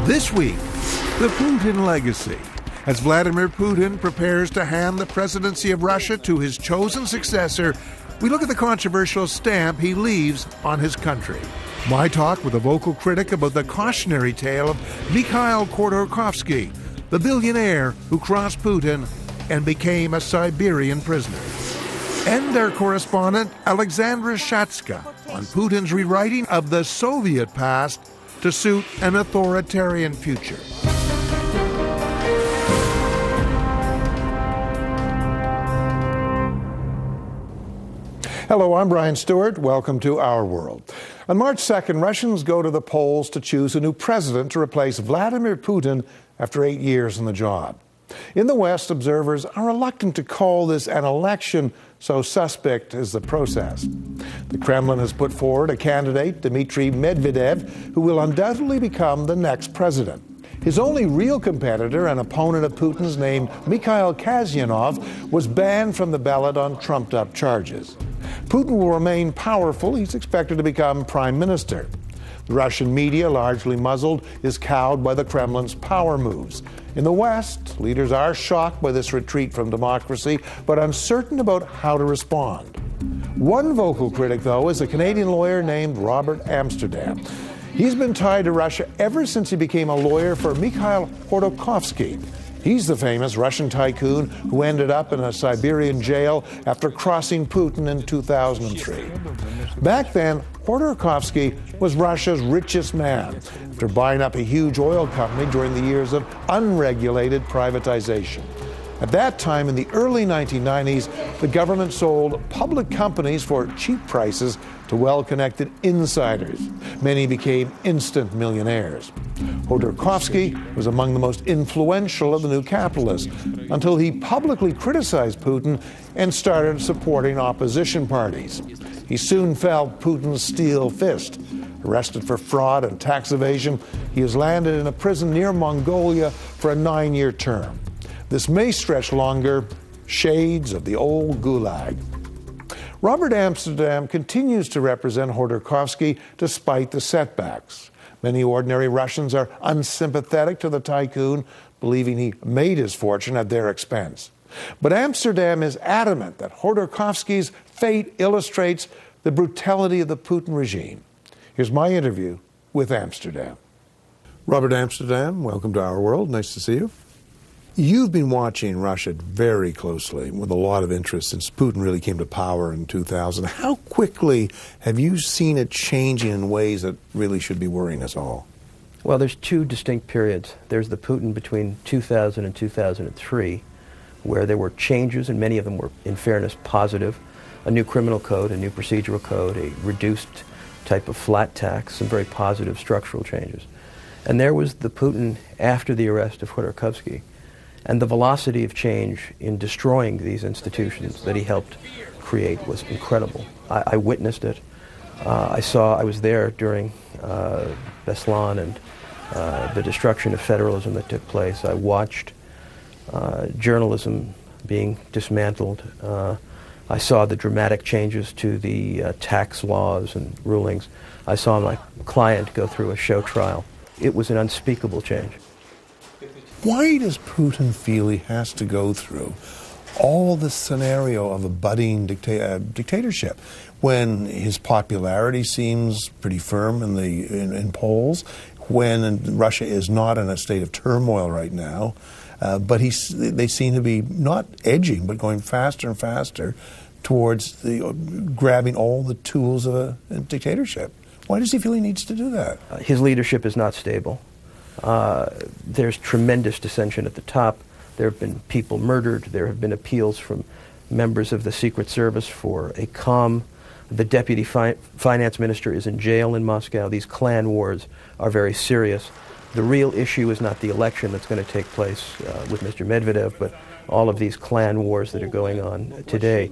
This week, the Putin legacy. As Vladimir Putin prepares to hand the presidency of Russia to his chosen successor, we look at the controversial stamp he leaves on his country. My talk with a vocal critic about the cautionary tale of Mikhail Khodorkovsky, the billionaire who crossed Putin and became a Siberian prisoner. And our correspondent, Alexandra Shatska, on Putin's rewriting of the Soviet past to suit an authoritarian future. Hello, I'm Brian Stewart. Welcome to Our World. On March 2nd, Russians go to the polls to choose a new president to replace Vladimir Putin after 8 years in the job. In the West, observers are reluctant to call this an election, so suspect is the process. The Kremlin has put forward a candidate, Dmitry Medvedev, who will undoubtedly become the next president. His only real competitor, an opponent of Putin's named Mikhail Kasyanov, was banned from the ballot on trumped-up charges. Putin will remain powerful. He's expected to become prime minister. The Russian media, largely muzzled, is cowed by the Kremlin's power moves. In the West, leaders are shocked by this retreat from democracy, but uncertain about how to respond. One vocal critic, though, is a Canadian lawyer named Robert Amsterdam. He's been tied to Russia ever since he became a lawyer for Mikhail Khodorkovsky. He's the famous Russian tycoon who ended up in a Siberian jail after crossing Putin in 2003. Back then, Khodorkovsky was Russia's richest man after buying up a huge oil company during the years of unregulated privatization. At that time, in the early 1990s, the government sold public companies for cheap prices to well-connected insiders. Many became instant millionaires. Khodorkovsky was among the most influential of the new capitalists until he publicly criticized Putin and started supporting opposition parties. He soon felt Putin's steel fist. Arrested for fraud and tax evasion, he has landed in a prison near Mongolia for a 9-year term. This may stretch longer. Shades of the old gulag. Robert Amsterdam continues to represent Khodorkovsky despite the setbacks. Many ordinary Russians are unsympathetic to the tycoon, believing he made his fortune at their expense. But Amsterdam is adamant that Khodorkovsky's fate illustrates the brutality of the Putin regime. Here's my interview with Amsterdam. Robert Amsterdam, welcome to Our World. Nice to see you. You've been watching Russia very closely with a lot of interest since Putin really came to power in 2000. How quickly have you seen it changing in ways that really should be worrying us all? Well, there's two distinct periods. There's the Putin between 2000 and 2003, where there were changes, and many of them were, in fairness, positive. A new criminal code, a new procedural code, a reduced type of flat tax, some very positive structural changes. And there was the Putin after the arrest of Khodorkovsky. And the velocity of change in destroying these institutions that he helped create was incredible. I witnessed it. I was there during Beslan and the destruction of federalism that took place. I watched journalism being dismantled. I saw the dramatic changes to the tax laws and rulings. I saw my client go through a show trial. It was an unspeakable change. Why does Putin feel he has to go through all the scenario of a budding dictatorship when his popularity seems pretty firm in polls, when Russia is not in a state of turmoil right now, but they seem to be not edging, but going faster and faster towards grabbing all the tools of a dictatorship? Why does he feel he needs to do that? His leadership is not stable. There's tremendous dissension at the top. There have been people murdered. There have been appeals from members of the Secret Service for a calm. The deputy finance minister is in jail in Moscow. These clan wars are very serious. The real issue is not the election that's going to take place with Mr. Medvedev, but all of these clan wars that are going on today.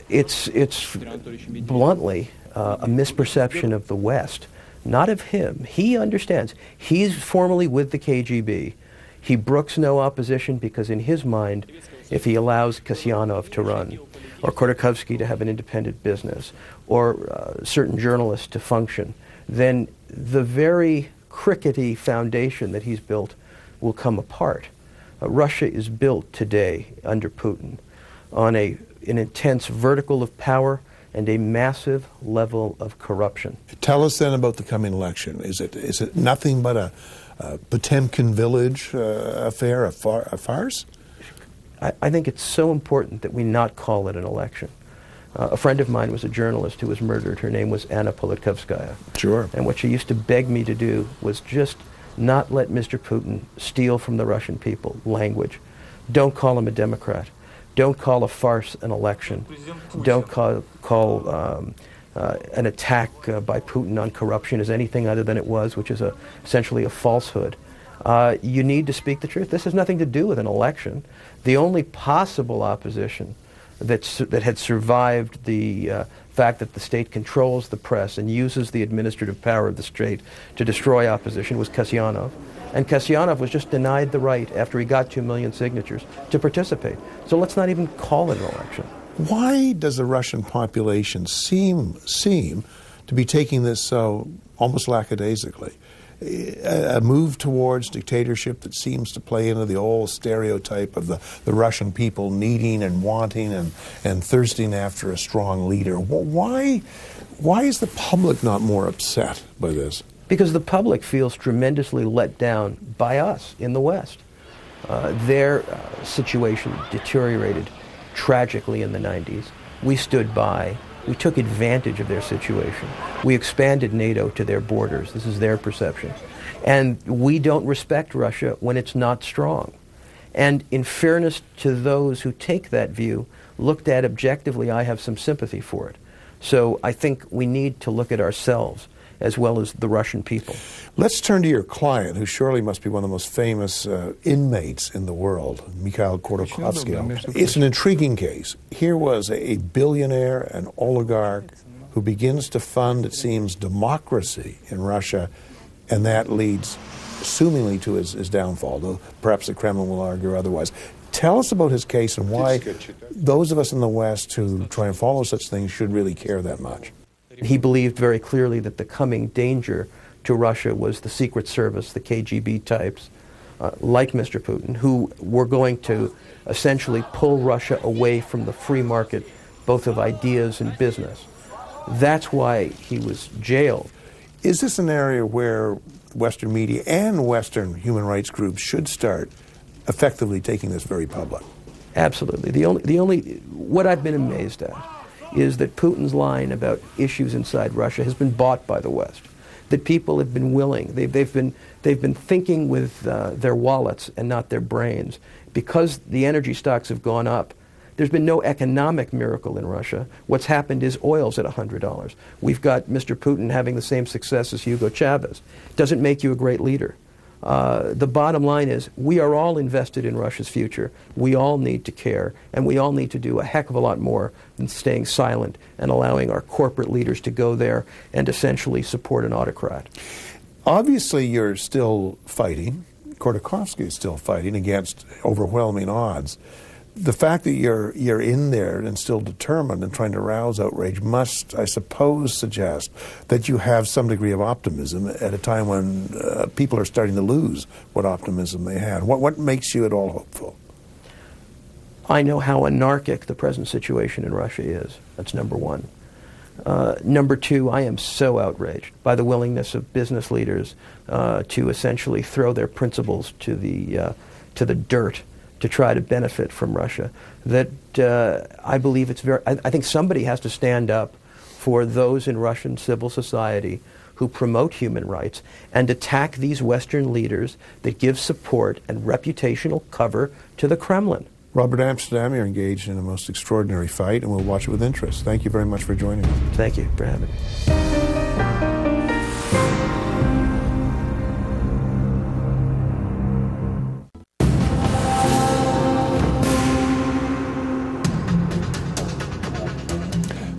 It's bluntly a misperception of the West. Not of him. He understands. He's formally with the KGB. He brooks no opposition because in his mind, if he allows Kasyanov to run, or Khodorkovsky to have an independent business, or certain journalists to function, then the very crickety foundation that he's built will come apart. Russia is built today under Putin on an intense vertical of power and a massive level of corruption. Tell us then about the coming election. Is it nothing but a Potemkin village affair, a farce? I think it's so important that we not call it an election. A friend of mine was a journalist who was murdered. Her name was Anna Politkovskaya. Sure. And what she used to beg me to do was just not let Mr. Putin steal from the Russian people language. Don't call him a Democrat. Don't call a farce an election. Don't call an attack by Putin on corruption as anything other than it was, which is essentially a falsehood. You need to speak the truth. This has nothing to do with an election. The only possible opposition that had survived the fact that the state controls the press and uses the administrative power of the state to destroy opposition was Kasyanov. And Kasyanov was just denied the right, after he got 2 million signatures, to participate. So let's not even call it an election. Why does the Russian population seem to be taking this so almost lackadaisically? A move towards dictatorship that seems to play into the old stereotype of the Russian people needing and wanting and thirsting after a strong leader. Why is the public not more upset by this? Because the public feels tremendously let down by us in the West. Their situation deteriorated tragically in the 90s. We stood by. We took advantage of their situation. We expanded NATO to their borders. This is their perception. And we don't respect Russia when it's not strong. And in fairness to those who take that view, looked at objectively, I have some sympathy for it. So I think we need to look at ourselves as well as the Russian people. Let's turn to your client, who surely must be one of the most famous inmates in the world, Mikhail Khodorkovsky. It's an intriguing case. Here was a billionaire, an oligarch, who begins to fund, it seems, democracy in Russia, and that leads, assumingly, to his downfall, though perhaps the Kremlin will argue otherwise. Tell us about his case and why those of us in the West who try and follow such things should really care that much. He believed very clearly that the coming danger to Russia was the Secret Service, the KGB types, like Mr. Putin, who were going to essentially pull Russia away from the free market, both of ideas and business. That's why he was jailed. Is this an area where Western media and Western human rights groups should start effectively taking this very public? Absolutely. What I've been amazed at is that Putin's line about issues inside Russia has been bought by the West. That people have been willing, they've been thinking with their wallets and not their brains. Because the energy stocks have gone up, there's been no economic miracle in Russia. What's happened is oil's at $100. We've got Mr. Putin having the same success as Hugo Chavez. Doesn't make you a great leader. The bottom line is we are all invested in Russia's future. We all need to care, and we all need to do a heck of a lot more than staying silent and allowing our corporate leaders to go there and essentially support an autocrat. Obviously, you're still fighting. Khodorkovsky is still fighting against overwhelming odds. The fact that you're in there and still determined and trying to rouse outrage must, I suppose, suggest that you have some degree of optimism at a time when people are starting to lose what optimism they had. What makes you at all hopeful? I know how anarchic the present situation in Russia is. That's number one. Number two, I am so outraged by the willingness of business leaders to essentially throw their principles to the dirt to try to benefit from Russia, that I believe it's I think somebody has to stand up for those in Russian civil society who promote human rights and attack these Western leaders that give support and reputational cover to the Kremlin. Robert Amsterdam, you're engaged in a most extraordinary fight, and we'll watch it with interest. Thank you very much for joining us. Thank you for having me.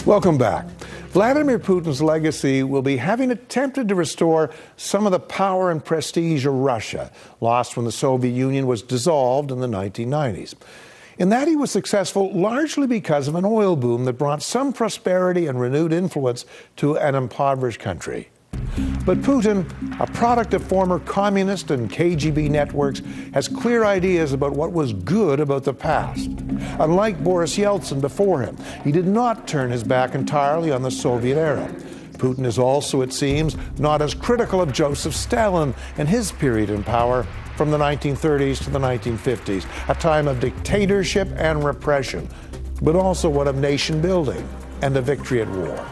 Welcome back. Vladimir Putin's legacy will be having attempted to restore some of the power and prestige of Russia, lost when the Soviet Union was dissolved in the 1990s. In that he was successful largely because of an oil boom that brought some prosperity and renewed influence to an impoverished country. But Putin, a product of former communist and KGB networks, has clear ideas about what was good about the past. Unlike Boris Yeltsin before him, he did not turn his back entirely on the Soviet era. Putin is also, it seems, not as critical of Joseph Stalin and his period in power from the 1930s to the 1950s, a time of dictatorship and repression, but also one of nation building and a victory at war.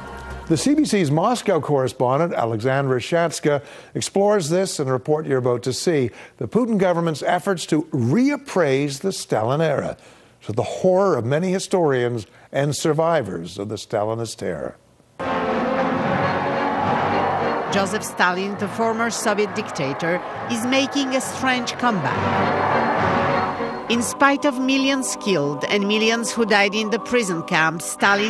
The CBC's Moscow correspondent, Alexandra Shatska, explores this in a report you're about to see, the Putin government's efforts to reappraise the Stalin era, to the horror of many historians and survivors of the Stalinist terror. Joseph Stalin, the former Soviet dictator, is making a strange comeback. In spite of millions killed and millions who died in the prison camps, Stalin